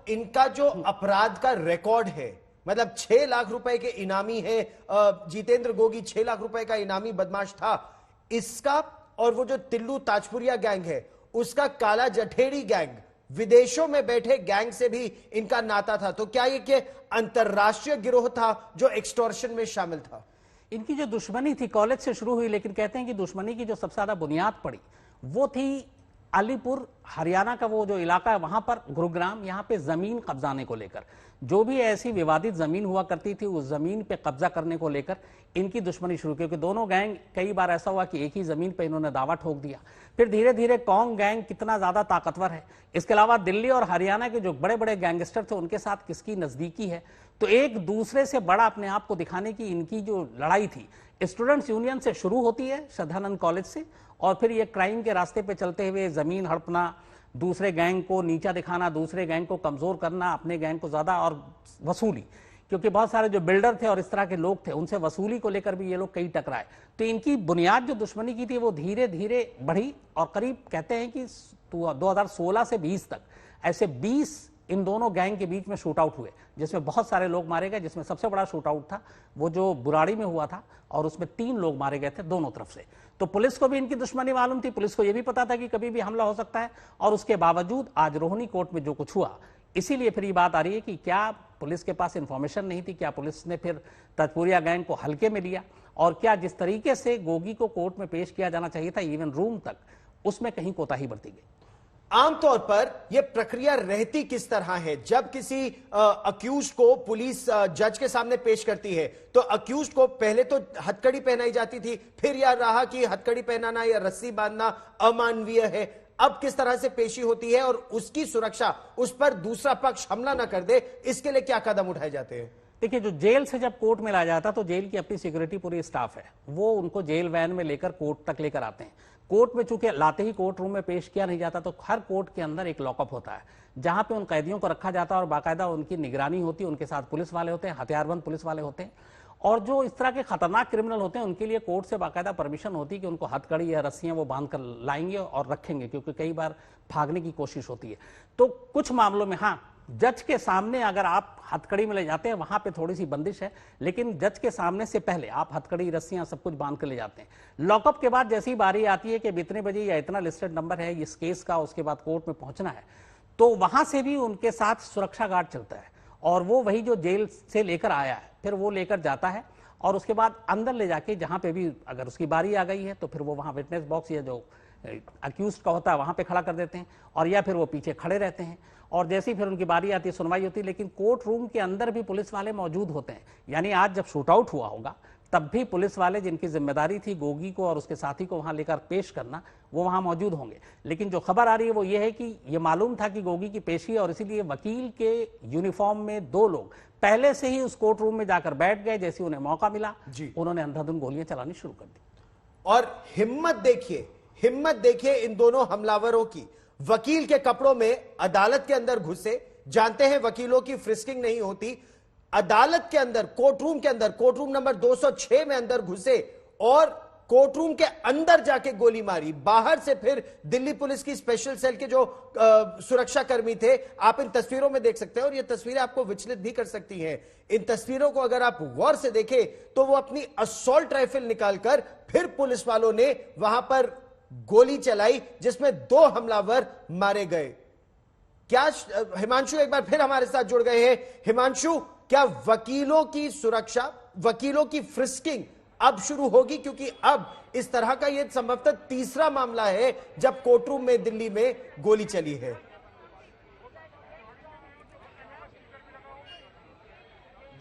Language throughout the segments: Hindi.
इनका जो अपराध का रिकॉर्ड है, मतलब 6 लाख रुपए के इनामी है, जितेंद्र गोगी 6 लाख रुपए का इनामी बदमाश था इसका, और वो जो तिल्लू ताजपुरिया गैंग है उसका काला जठेड़ी गैंग, विदेशों में बैठे गैंग से भी इनका नाता था। तो क्या ये कि अंतरराष्ट्रीय गिरोह था जो एक्सटॉर्शन में शामिल था? इनकी जो दुश्मनी थी कॉलेज से शुरू हुई, लेकिन कहते हैं कि दुश्मनी की जो सबसे ज्यादा बुनियाद पड़ी वो थी अलीपुर हरियाणा का वो जो इलाका है वहां पर, गुरुग्राम, यहाँ पे जमीन कब्जाने को लेकर, जो भी ऐसी विवादित जमीन हुआ करती थी उस जमीन पे कब्जा करने को लेकर इनकी दुश्मनी शुरू, क्योंकि दोनों गैंग, कई बार ऐसा हुआ कि एक ही जमीन पे इन्होंने दावा ठोक दिया। फिर धीरे धीरे कौन गैंग कितना ज्यादा ताकतवर है, इसके अलावा दिल्ली और हरियाणा के जो बड़े बड़े गैंगस्टर थे उनके साथ किसकी नजदीकी है, तो एक दूसरे से बड़ा अपने आप को दिखाने की इनकी जो लड़ाई थी स्टूडेंट्स यूनियन से शुरू होती है, श्रद्धानंद कॉलेज से, और फिर ये क्राइम के रास्ते पे चलते हुए जमीन हड़पना, दूसरे गैंग को नीचा दिखाना, दूसरे गैंग को कमजोर करना, अपने गैंग को ज्यादा, और वसूली, क्योंकि बहुत सारे जो बिल्डर थे और इस तरह के लोग थे उनसे वसूली को लेकर भी ये लोग कई टकराए। तो इनकी बुनियाद जो दुश्मनी की थी वो धीरे धीरे बढ़ी, और करीब कहते हैं कि 2016 से 20 तक ऐसे 20 इन दोनों गैंग के बीच में शूट आउट हुए, जिसमें बहुत सारे लोग मारे गए, जिसमें सबसे बड़ा शूट आउट था वो जो बुराड़ी में हुआ था, और उसमें 3 लोग मारे गए थे दोनों तरफ से। तो पुलिस को भी इनकी दुश्मनी मालूम थी, पुलिस को यह भी पता था कि कभी भी हमला हो सकता है, और उसके बावजूद आज रोहिणी कोर्ट में जो कुछ हुआ, इसीलिए फिर ये बात आ रही है कि क्या पुलिस के पास इंफॉर्मेशन नहीं थी, क्या पुलिस ने फिर ताजपुरिया गैंग को हल्के में लिया, और क्या जिस तरीके से गोगी को कोर्ट में पेश किया जाना चाहिए था इवन रूम तक, उसमें कहीं कोताही बरती गई। आमतौर पर यह प्रक्रिया रहती किस तरह है? जब किसी अक्यूज को पुलिस जज के सामने पेश करती है तो अक्यूज को पहले तो हथकड़ी पहनाई जाती थी, फिर यह रहा कि हथकड़ी पहनाना या रस्सी बांधना अमानवीय है, अब किस तरह से पेशी होती है और उसकी सुरक्षा, उस पर दूसरा पक्ष हमला ना कर दे, इसके लिए क्या कदम उठाए जाते हैं? देखिए, जो जेल से जब कोर्ट में लाया जाता तो जेल की अपनी सिक्योरिटी पूरी स्टाफ है, वो उनको जेल वैन में लेकर कोर्ट तक लेकर आते हैं। कोर्ट में चूंकि लाते ही कोर्ट रूम में पेश किया नहीं जाता, तो हर कोर्ट के अंदर एक लॉकअप होता है जहां पे उन कैदियों को रखा जाता है और बाकायदा उनकी निगरानी होती है, उनके साथ पुलिस वाले होते हैं, हथियारबंद पुलिस वाले होते हैं, और जो इस तरह के खतरनाक क्रिमिनल होते हैं उनके लिए कोर्ट से बाकायदा परमिशन होती है कि उनको हथकड़ी या रस्सियां वो बांध कर लाएंगे और रखेंगे, क्योंकि कई बार भागने की कोशिश होती है। तो कुछ मामलों में हाँ, जज के सामने अगर आप हथकड़ी में ले जाते हैं वहां पे थोड़ी सी बंदिश है, लेकिन जज के सामने से पहले आप हथकड़ी, रस्सियां सब कुछ बांध कर ले जाते हैं। लॉकअप के बाद जैसी बारी आती है कि इतने बजे या इतना लिस्टेड नंबर है इस केस का, उसके बाद कोर्ट में पहुंचना है, तो वहां से भी उनके साथ सुरक्षा गार्ड चलता है, और वो वही जो जेल से लेकर आया है फिर वो लेकर जाता है, और उसके बाद अंदर ले जाके जहां पे भी अगर उसकी बारी आ गई है तो फिर वो वहां विटनेस बॉक्स या जो अक्यूज का होता है वहां पे खड़ा कर देते हैं, और या फिर वो पीछे खड़े रहते हैं, और जैसे ही फिर उनकी बारी आती है सुनवाई होती है। लेकिन कोर्ट रूम के अंदर भी पुलिस वाले मौजूद होते हैं, यानी आज जब शूट आउट हुआ होगा तब भी पुलिस वाले जिनकी जिम्मेदारी थी गोगी को और उसके साथी को वहां लेकर पेश करना, वो वहां मौजूद होंगे। लेकिन जो खबर आ रही है वो ये है कि ये मालूम था कि गोगी की पेशी, और इसीलिए वकील के यूनिफॉर्म में 2 लोग पहले से ही उस कोर्ट रूम में जाकर बैठ गए, जैसे उन्हें मौका मिला उन्होंने अंधाधुंध गोलियां चलानी शुरू कर दी। और हिम्मत देखिए इन दोनों हमलावरों की, वकील के कपड़ों में अदालत के अंदर घुसे, जानते हैं वकीलों की फ्रिस्किंग नहीं होती, अदालत के अंदर, कोर्ट रूम नंबर 206 में अंदर घुसे और कोर्ट रूम के अंदर जाके गोली मारी। बाहर से फिर दिल्ली पुलिस की स्पेशल सेल के जो सुरक्षा कर्मी थे, आप इन तस्वीरों में देख सकते हैं, और ये तस्वीरें आपको विचलित भी कर सकती हैं। इन तस्वीरों को अगर आप गौर से देखें तो वो अपनी असॉल्ट राइफल निकालकर फिर पुलिस वालों ने वहां पर गोली चलाई, जिसमें 2 हमलावर मारे गए। क्या हिमांशु एक बार फिर हमारे साथ जुड़ गए हैं? हिमांशु, क्या वकीलों की सुरक्षा, वकीलों की फ्रिस्किंग अब शुरू होगी? क्योंकि अब इस तरह का यह संभवतः तीसरा मामला है जब कोर्टरूम में दिल्ली में गोली चली है।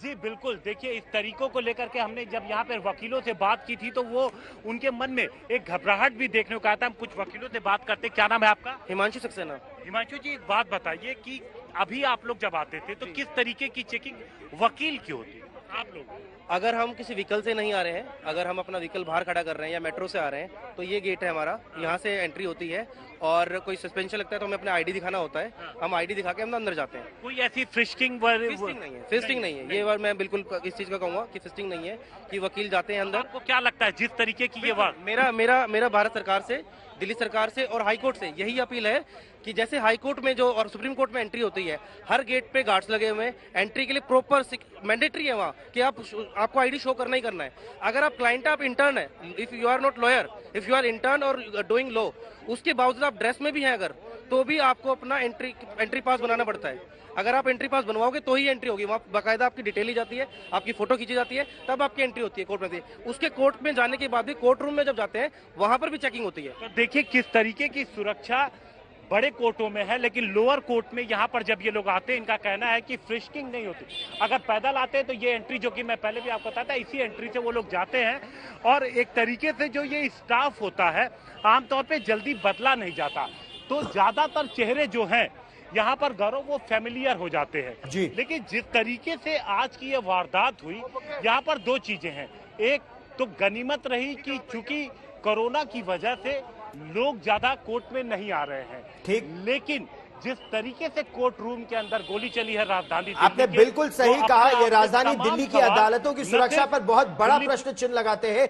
जी बिल्कुल, देखिए इस तरीकों को लेकर के हमने जब यहाँ पर वकीलों से बात की थी तो वो उनके मन में एक घबराहट भी देखने को आया था। हम कुछ वकीलों से बात करते। क्या नाम है आपका? हिमांशु सक्सेना। हिमांशु जी, एक बात बताइए कि अभी आप लोग जब आते थे तो किस तरीके की चेकिंग वकील की होती है? आप लोग अगर हम किसी व्हीकल से नहीं आ रहे हैं, अगर हम अपना व्हीकल बाहर खड़ा कर रहे हैं या मेट्रो से आ रहे हैं, तो ये गेट है हमारा, यहाँ से एंट्री होती है और कोई सस्पेंशन लगता है तो हमें अपना आईडी दिखाना होता है, हम आईडी दिखा के हम अंदर जाते हैं। कोई ऐसी फ्रिस्किंग फिस्टिंग नहीं है, फिस्टिंग नहीं है, ये बार मैं बिल्कुल इस चीज का कहूंगा कि फिस्टिंग नहीं है, कि वकील जाते हैं अंदर। आपको क्या लगता है जिस तरीके की ये बात मेरा भारत सरकार से, दिल्ली सरकार से और हाई कोर्ट से यही अपील है कि जैसे हाई कोर्ट में जो और सुप्रीम कोर्ट में एंट्री होती है, हर गेट पे गार्ड्स लगे हुए हैं, एंट्री के लिए प्रॉपर मैंडेटरी है वहाँ कि आपको आईडी शो करना ही करना है। अगर आप क्लाइंट, आप इंटर्न है, if you are not lawyer, if you are intern और डूइंग लॉ, उसके बावजूद आप ड्रेस में भी हैं अगर, तो भी आपको अपना एंट्री पास बनाना पड़ता है। अगर आप एंट्री पास बनवाओगे तो ही एंट्री होगी, वहाँ बाकायदा आपकी डिटेल ली जाती है, आपकी फोटो खींची जाती है, तब आपकी एंट्री होती है कोर्ट में। उसके कोर्ट में जाने के बाद भी कोर्ट रूम में जब जाते हैं वहां पर भी चेकिंग होती है। तो देखिए किस तरीके की सुरक्षा बड़े कोर्टों में है, लेकिन लोअर कोर्ट में यहाँ पर जब ये लोग आते हैं, इनका कहना है कि फ्रिस्किंग नहीं होती। अगर पैदल आते हैं तो ये एंट्री, जो कि मैं पहले भी आपको बताया था, इसी एंट्री से वो लोग जाते हैं और एक तरीके से जो ये स्टाफ होता है आमतौर पे जल्दी बदला नहीं जाता। तो ज्यादातर चेहरे जो हैं यहाँ पर गौरव वो फेमिलियर हो जाते हैं जी। लेकिन जिस तरीके से आज की ये वारदात हुई, यहाँ पर दो चीजें हैं। एक तो गनीमत रही कि चूंकि कोरोना की वजह से लोग ज्यादा कोर्ट में नहीं आ रहे हैं, ठीक। लेकिन जिस तरीके से कोर्ट रूम के अंदर गोली चली है राजधानी दिल्ली आपने के, बिल्कुल सही तो कहा, अपने ये आप में राजधानी तमाम दिल्ली की सवाल अदालतों की न सुरक्षा सिर्फ पर बहुत बड़ा दिल्ली- प्रश्न चिन्ह लगाते हैं